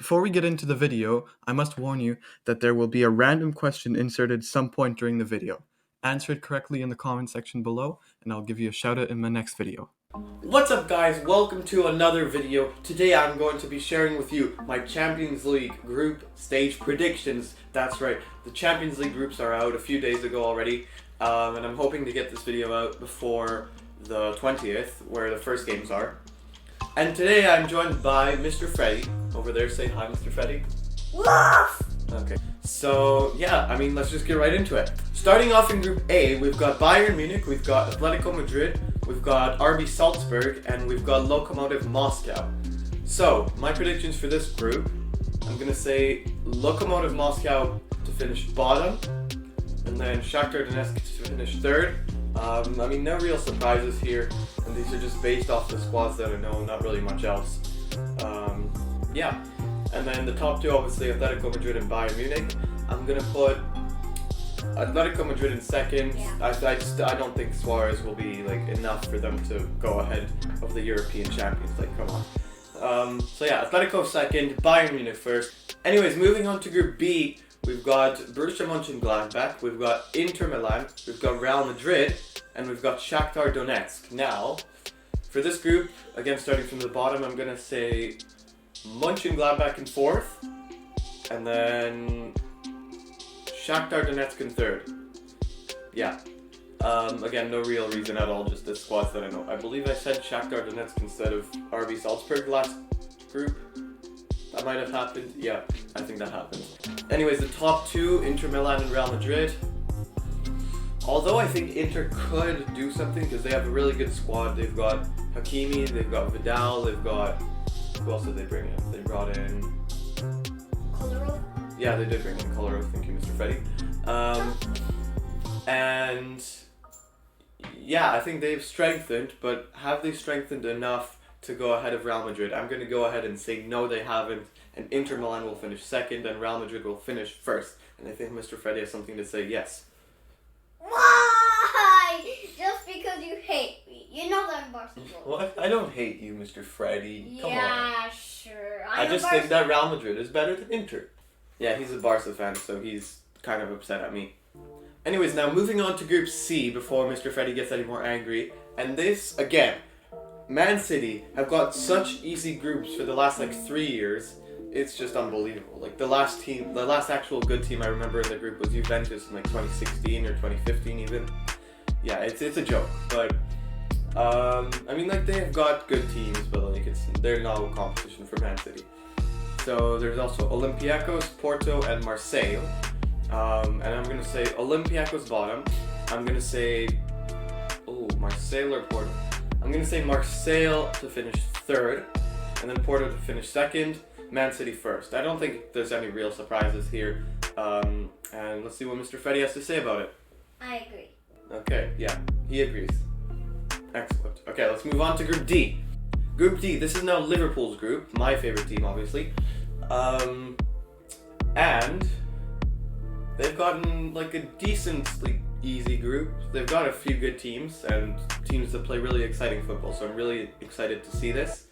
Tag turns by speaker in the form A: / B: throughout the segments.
A: Before we get into the video, I must warn you that there will be a random question inserted some point during the video. Answer it correctly in the comment section below, and I'll give you a shout out in my next video.
B: What's up guys, welcome to another video. Today I'm going to be sharing with you my Champions League group stage predictions. That's right, the Champions League groups are out a few days ago already, and I'm hoping to get this video out before the 20th, where the first games are. And today I'm joined by Mr. Freddie. Over there, say hi, Mr. Freddie.
C: Woof!
B: Okay, so yeah, let's just get right into it. Starting off in Group A, we've got Bayern Munich, we've got Atletico Madrid, we've got RB Salzburg, and we've got Lokomotiv Moscow. So, my predictions for this group, I'm gonna say Lokomotiv Moscow to finish bottom, and then Shakhtar Donetsk to finish third. No real surprises here, and these are just based off the squads that I know, not really much else. Yeah. And then the top two, obviously, Atletico Madrid and Bayern Munich. I'm gonna put Atletico Madrid in second.
C: Yeah.
B: I don't think Suarez will be enough for them to go ahead of the European champions. Come on. So yeah, Atletico second, Bayern Munich first. Anyways, moving on to Group B, we've got Borussia Mönchengladbach, we've got Inter Milan, we've got Real Madrid, and we've got Shakhtar Donetsk. Now, for this group, again starting from the bottom, I'm gonna say Mönchengladbach in fourth, and then Shakhtar Donetsk in third. Yeah. Again, no real reason at all, just the squads that I know. I believe I said Shakhtar Donetsk instead of RB Salzburg last group. That might have happened. Yeah, I think that happened. Anyways, the top two, Inter Milan and Real Madrid. Although I think Inter could do something because they have a really good squad. They've got Hakimi, they've got Vidal, they've got... Who else did they bring in? They brought in...
C: Kolarov?
B: Yeah, they did bring in Kolarov. Thank you, Mr. Freddie. And... yeah, I think they've strengthened, but have they strengthened enough to go ahead of Real Madrid? I'm going to go ahead and say no, they haven't. And Inter Milan will finish second, and Real Madrid will finish first. And I think Mr. Freddie has something to say yes.
C: Why? Just because you hate me. You know that I'm Barcelona.
B: What? I don't hate you, Mr. Freddie. Come on.
C: Yeah, sure.
B: I just think that Real Madrid is better than Inter. Yeah, he's a Barca fan, so he's kind of upset at me. Anyways, now moving on to Group C before Mr. Freddie gets any more angry. And this, again, Man City have got such easy groups for the last 3 years. It's just unbelievable. The last actual good team I remember in the group was Juventus in 2016 or 2015 even. Yeah, it's a joke, but they've got good teams, but they're no competition for Man City. So there's also Olympiacos, Porto, and Marseille. And I'm gonna say Olympiacos bottom. I'm gonna say Marseille or Porto. I'm gonna say Marseille to finish third, and then Porto to finish second. Man City first. I don't think there's any real surprises here. And let's see what Mr. Freddie has to say about it.
C: I agree.
B: Okay, yeah, he agrees. Excellent. Okay, let's move on to Group D. Group D, this is now Liverpool's group, my favorite team, obviously. And they've gotten a decently easy group. They've got a few good teams and teams that play really exciting football, so I'm really excited to see this.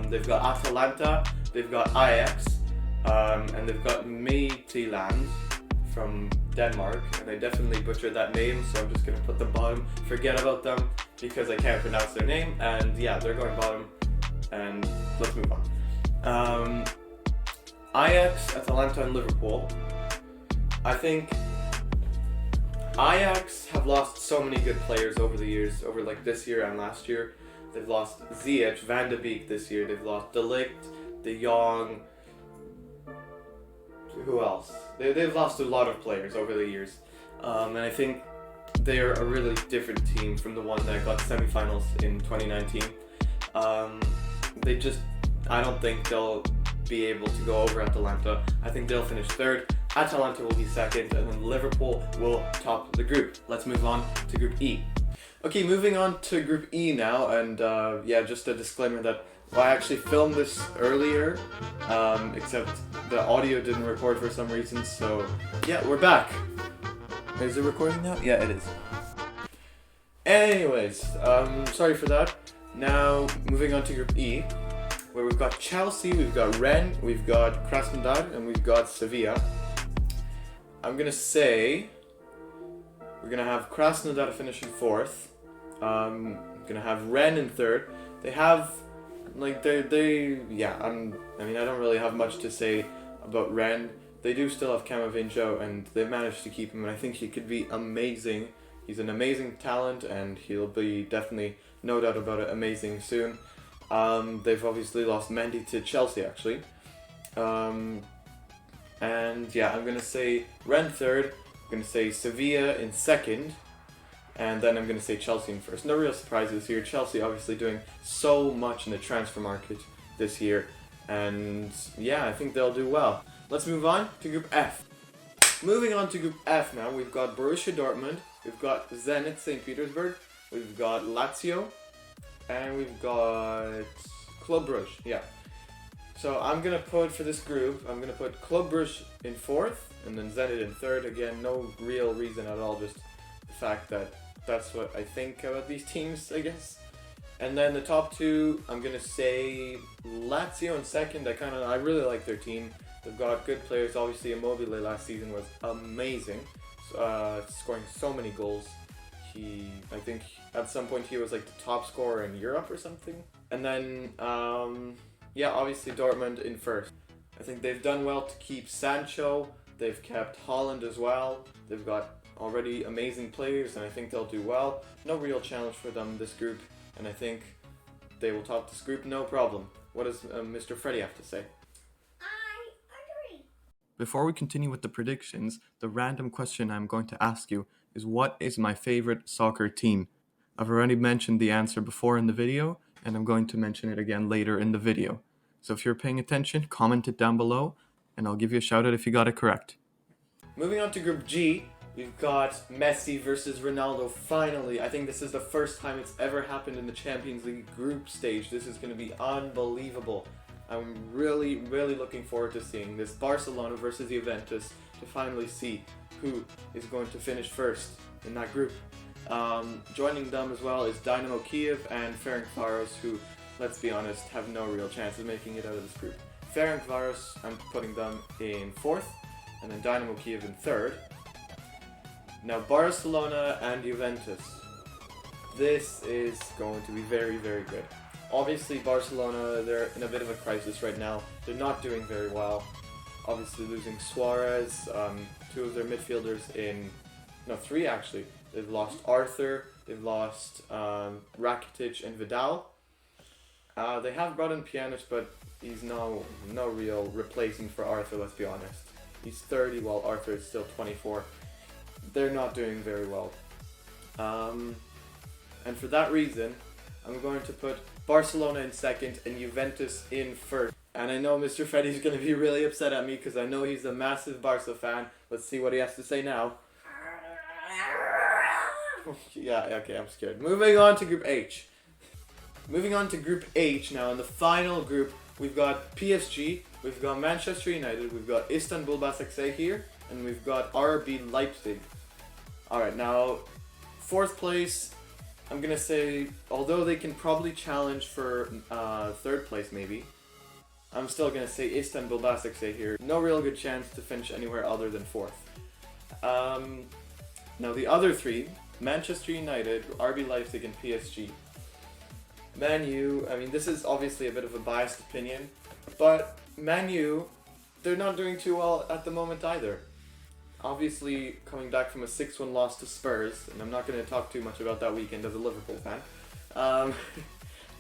B: They've got Atalanta, they've got Ajax, and they've got Midtjylland from Denmark, and I definitely butchered that name, so I'm just going to put them bottom, forget about them, because I can't pronounce their name, and yeah, they're going bottom, and let's move on. Ajax, Atalanta, and Liverpool. I think Ajax have lost so many good players over the years, over this year and last year. They've lost Ziyech, Van de Beek this year. They've lost De Ligt, De Jong. Who else? They've lost a lot of players over the years. And I think they're a really different team from the one that got semifinals in 2019. I don't think they'll be able to go over Atalanta. I think they'll finish third. Atalanta will be second, and then Liverpool will top the group. Let's move on to Group E. Okay, moving on to Group E now, and just a disclaimer that I actually filmed this earlier, except the audio didn't record for some reason, so yeah, we're back. Is it recording now? Yeah, it is. Anyways, sorry for that. Now, moving on to Group E. where we've got Chelsea, we've got Rennes, we've got Krasnodar, and we've got Sevilla. I'm gonna say we're gonna have Krasnodar finishing fourth. I'm gonna have Rennes in third. They have like yeah. I don't really have much to say about Rennes. They do still have Camavinga, and they've managed to keep him, and I think he could be amazing. He's an amazing talent, and he'll be definitely, no doubt about it, amazing soon. They've obviously lost Mendy to Chelsea, actually. And yeah, I'm going to say Rennes third, I'm going to say Sevilla in second, and then I'm going to say Chelsea in first. No real surprises here. Chelsea obviously doing so much in the transfer market this year, and yeah, I think they'll do well. Let's move on to Group F. Moving on to Group F now, we've got Borussia Dortmund, we've got Zenit St. Petersburg, we've got Lazio, and we've got Club Brugge, yeah. So I'm going to put, for this group, I'm going to put Club Brugge in fourth, and then Zenit in third. Again, no real reason at all, just the fact that that's what I think about these teams, I guess. And then the top two, I'm going to say Lazio in second. I really like their team. They've got good players. Obviously, Immobile last season was amazing, scoring so many goals. I think at some point he was like the top scorer in Europe or something. And then, yeah, obviously Dortmund in first. I think they've done well to keep Sancho. They've kept Haaland as well. They've got already amazing players, and I think they'll do well. No real challenge for them this group, and I think they will top this group no problem. What does Mr. Freddie have to say?
A: Before we continue with the predictions, the random question I'm going to ask you is, what is my favorite soccer team? I've already mentioned the answer before in the video, and I'm going to mention it again later in the video. So if you're paying attention, comment it down below, and I'll give you a shout out if you got it correct.
B: Moving on to Group G, we've got Messi versus Ronaldo finally. I think this is the first time it's ever happened in the Champions League group stage. This is going to be unbelievable. I'm really, really looking forward to seeing this Barcelona versus Juventus to finally see who is going to finish first in that group. Joining them as well is Dynamo Kiev and Ferencváros, who, let's be honest, have no real chance of making it out of this group. Ferencváros, I'm putting them in fourth, and then Dynamo Kiev in third. Now Barcelona and Juventus. This is going to be very, very good. Obviously Barcelona, they're in a bit of a crisis right now. They're not doing very well. Obviously losing Suarez, two of their midfielders three actually. They've lost Arthur, they've lost Rakitic and Vidal. They have brought in Pjanic, but he's no real replacement for Arthur, let's be honest. He's 30 while Arthur is still 24. They're not doing very well. And for that reason, I'm going to put Barcelona in second and Juventus in first. And I know Mr. Freddie's going to be really upset at me because I know he's a massive Barca fan. Let's see what he has to say now. Yeah, okay, I'm scared. Moving on to Group H. Moving on to Group H now, in the final group, we've got PSG, we've got Manchester United, we've got Istanbul Basaksehir here, and we've got RB Leipzig. Alright, now, fourth place, I'm going to say, although they can probably challenge for third place maybe, I'm still going to say Istanbul Basaksehir here. No real good chance to finish anywhere other than fourth. Now the other three, Manchester United, RB Leipzig, and PSG. Man U, I mean, this is obviously a bit of a biased opinion, but Man U, they're not doing too well at the moment either. Obviously, coming back from a 6-1 loss to Spurs, and I'm not going to talk too much about that weekend as a Liverpool fan.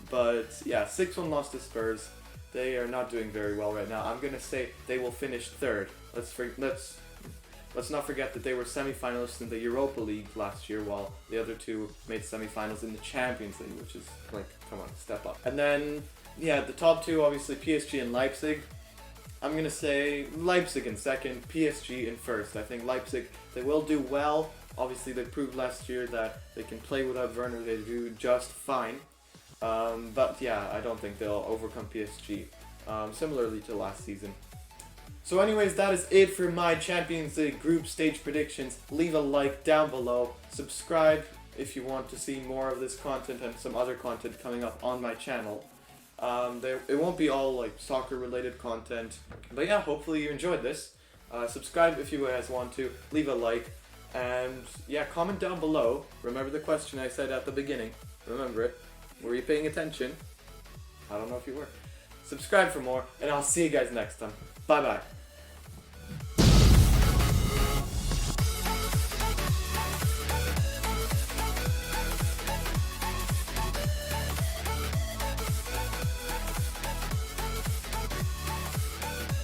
B: But yeah, 6-1 loss to Spurs. They are not doing very well right now. I'm going to say they will finish third. Let's not forget that they were semi-finalists in the Europa League last year, while the other two made semi-finals in the Champions League, which is like, come on, step up. And then, yeah, the top two, obviously PSG and Leipzig. I'm going to say Leipzig in second, PSG in first. I think Leipzig, they will do well. Obviously, they proved last year that they can play without Werner. They do just fine. But yeah, I don't think they'll overcome PSG, similarly to last season. So anyways, that is it for my Champions League group stage predictions. Leave a like down below. Subscribe if you want to see more of this content and some other content coming up on my channel. It won't be all like soccer related content, but yeah, hopefully you enjoyed this. Subscribe if you guys want to, leave a like, and yeah, comment down below. Remember the question I said at the beginning. Remember it. Were you paying attention? I don't know if you were. Subscribe for more, and I'll see you guys next time. Bye bye.